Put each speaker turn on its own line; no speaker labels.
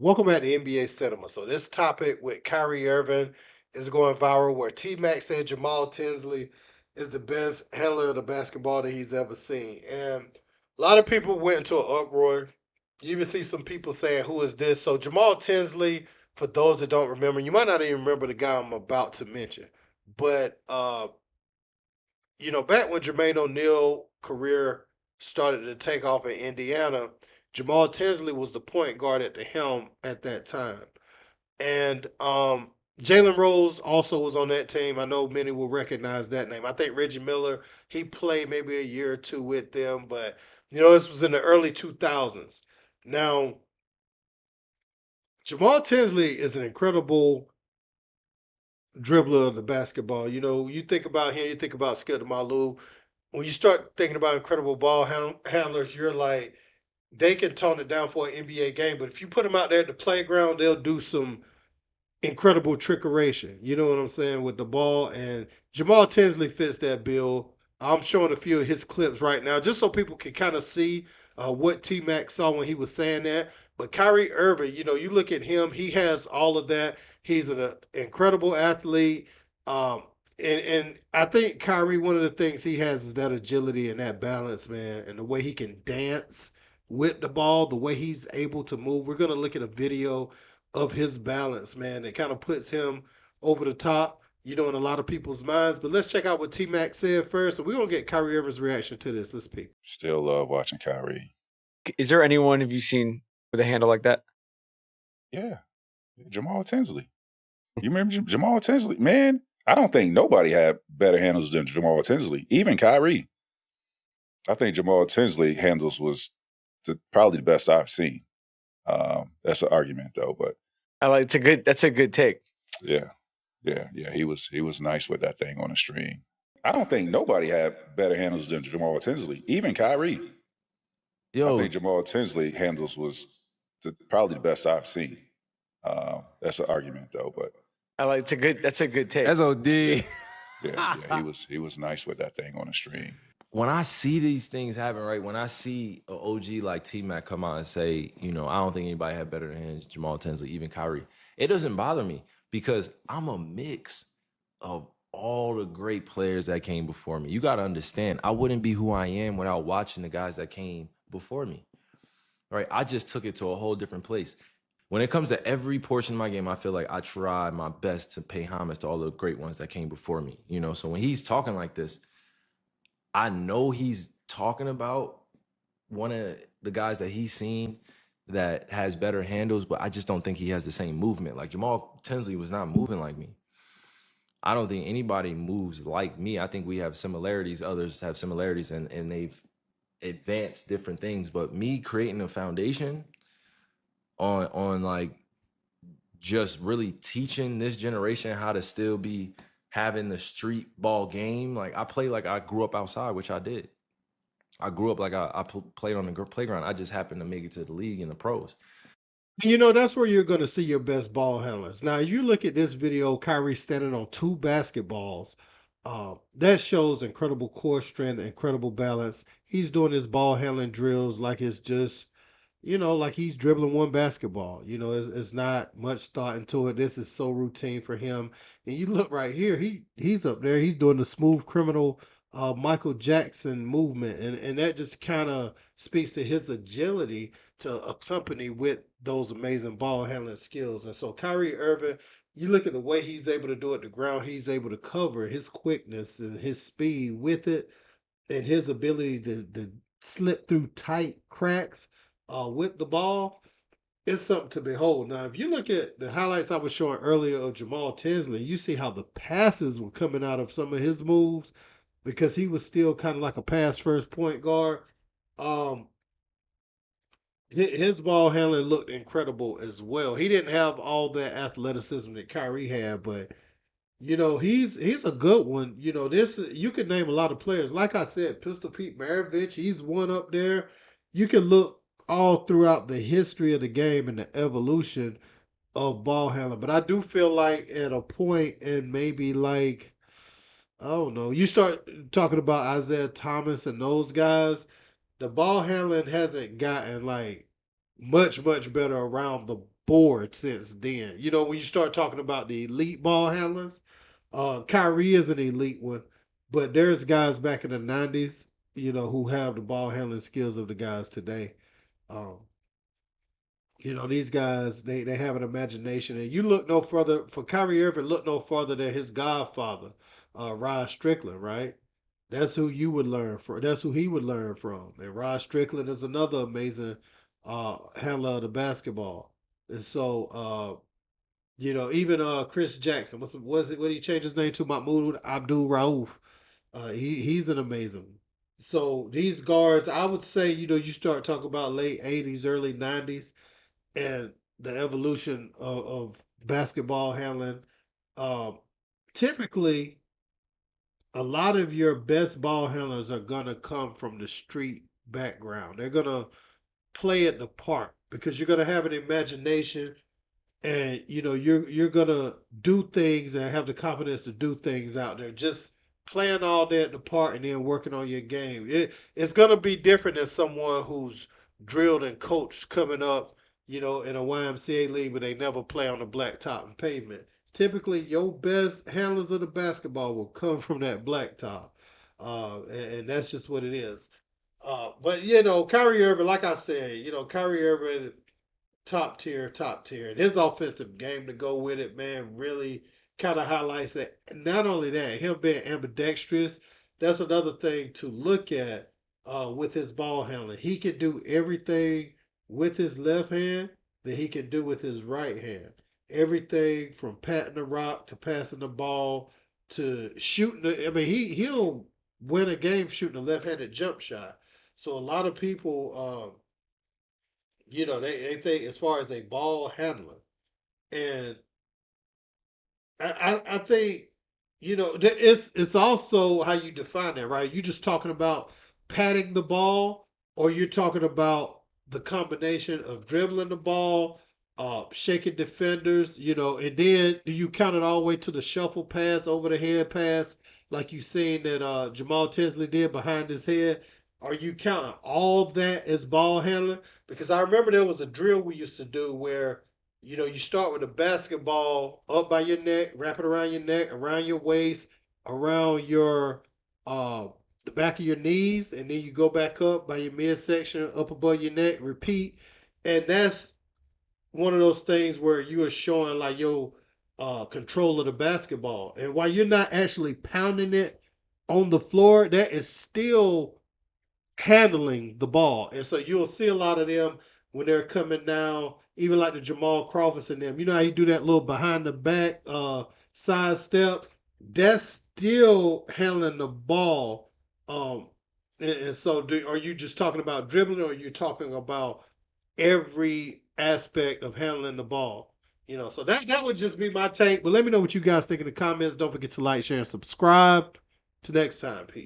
Welcome back to NBA Cinema. So this topic with Kyrie Irving is going viral where T-Mac said Jamaal Tinsley is the best handler of the basketball that he's ever seen. And a lot of people went into an uproar. You even see some people saying, who is this? So Jamaal Tinsley, for those that don't remember, you might not even remember the guy I'm about to mention. But back when Jermaine O'Neal career started to take off in Indiana, Jamal Tinsley was the point guard at the helm at that time. And Jalen Rose also was on that team. I know many will recognize that name. I think Reggie Miller, he played maybe a year or two with them, but this was in the early 2000s. Now, Jamal Tinsley is an incredible dribbler of the basketball. You think about him, you think about Skip Malou. When you start thinking about incredible ball handlers, you're like, they can tone it down for an NBA game. But if you put them out there at the playground, they'll do some incredible trickeration. You know what I'm saying with the ball. And Jamal Tinsley fits that bill. I'm showing a few of his clips right now, just so people can kind of see what T Mac saw when he was saying that. But Kyrie Irving, you look at him, he has all of that. He's an incredible athlete. Um, and I think Kyrie, one of the things he has is that agility and that balance, man, and the way he can dance with the ball, the way he's able to move. We're gonna look at a video of his balance, man. It kind of puts him over the top, in a lot of people's minds. But let's check out what T Mac said first. And we're gonna get Kyrie Irving's reaction to this. Let's peek.
Still love watching Kyrie.
Is there anyone have you seen with a handle like that?
Yeah, Jamaal Tinsley. You remember Jamaal Tinsley? Man, I don't think nobody had better handles than Jamaal Tinsley, even Kyrie. I think Jamaal Tinsley handles was probably the best I've seen. That's an argument though, but
that's a good take.
Yeah. He was nice with that thing on the string. I don't think nobody had better handles than Jamaal Tinsley, even Kyrie. I think Jamaal Tinsley handles was probably the best I've seen. That's an argument though, but
that's a good take.
That's OD.
He was nice with that thing on the string.
When I see these things happen, right? When I see an OG like T-Mac come out and say, I don't think anybody had better than him, Jamaal Tinsley, even Kyrie, it doesn't bother me because I'm a mix of all the great players that came before me. You got to understand, I wouldn't be who I am without watching the guys that came before me, right? I just took it to a whole different place. When it comes to every portion of my game, I feel like I try my best to pay homage to all the great ones that came before me, So when he's talking like this, I know he's talking about one of the guys that he's seen that has better handles, but I just don't think he has the same movement. Like Jamaal Tinsley was not moving like me. I don't think anybody moves like me. I think we have similarities. Others have similarities and they've advanced different things. But me creating a foundation on like just really teaching this generation how to still be having the street ball game. Like I play like I grew up outside, which I did. I grew up like I played on the playground. I just happened to make it to the league and the pros.
That's where you're going to see your best ball handlers. Now, you look at this video, Kyrie standing on two basketballs. That shows incredible core strength, incredible balance. He's doing his ball handling drills like it's just, like he's dribbling one basketball. It's not much thought into it. This is so routine for him. And you look right here, he's up there. He's doing the smooth criminal Michael Jackson movement. And that just kind of speaks to his agility to accompany with those amazing ball handling skills. And so Kyrie Irving, you look at the way he's able to do it, the ground he's able to cover, his quickness and his speed with it, and his ability to slip through tight cracks with the ball. It's something to behold. Now, if you look at the highlights I was showing earlier of Jamaal Tinsley, you see how the passes were coming out of some of his moves because he was still kind of like a pass first point guard. Um, his ball handling looked incredible as well. He didn't have all that athleticism that Kyrie had, but he's a good one. This you could name a lot of players. Like I said, Pistol Pete Maravich, he's one up there. You can look all throughout the history of the game and the evolution of ball handling. But I do feel like at a point and maybe like I don't know, you start talking about Isaiah Thomas and those guys, the ball handling hasn't gotten like much, much better around the board since then. You know, when you start talking about the elite ball handlers, Kyrie is an elite one, but there's guys back in the '90s, who have the ball handling skills of the guys today. Um, these guys they have an imagination, and you look no further for Kyrie Irving. Look no further than his godfather, Rod Strickland, right? That's who you would learn from. That's who he would learn from. And Rod Strickland is another amazing handler of the basketball. And so, even Chris Jackson, was it when he changed his name to Mahmoud Abdul Rauf? He's an amazing. So these guards, I would say, you start talking about late '80s, early '90s, and the evolution of basketball handling. Um, Typically, a lot of your best ball handlers are gonna come from the street background. They're gonna play at the park because you're gonna have an imagination, and you're gonna do things and have the confidence to do things out there. Just playing all day at the park and then working on your game. It's gonna be different than someone who's drilled and coached coming up, in a YMCA league, but they never play on the blacktop and pavement. Typically, your best handlers of the basketball will come from that blacktop, and that's just what it is. But Kyrie Irving, like I said, Kyrie Irving top tier, top tier. And his offensive game to go with it, man, really kind of highlights that. Not only that, him being ambidextrous, that's another thing to look at with his ball handling. He can do everything with his left hand that he can do with his right hand. Everything from patting the rock to passing the ball to shooting. I mean, he'll win a game shooting a left-handed jump shot. So a lot of people, they think as far as a ball handler. And I think, it's also how you define that, right? You just talking about patting the ball, or you're talking about the combination of dribbling the ball, shaking defenders, and then do you count it all the way to the shuffle pass, over the head pass, like you seen that Jamaal Tinsley did behind his head? Are you counting all that as ball handling? Because I remember there was a drill we used to do where you start with a basketball up by your neck, wrap it around your neck, around your waist, around your uh the back of your knees, and then you go back up by your midsection, up above your neck, repeat. And that's one of those things where you are showing like your control of the basketball. And while you're not actually pounding it on the floor, that is still handling the ball. And so you'll see a lot of them when they're coming down, even like the Jamal Crawfords and them. You know how you do that little behind the back side step? That's still handling the ball. And so are you just talking about dribbling, or are you talking about every aspect of handling the ball? So that would just be my take. But let me know what you guys think in the comments. Don't forget to like, share, and subscribe. Till next time, peace.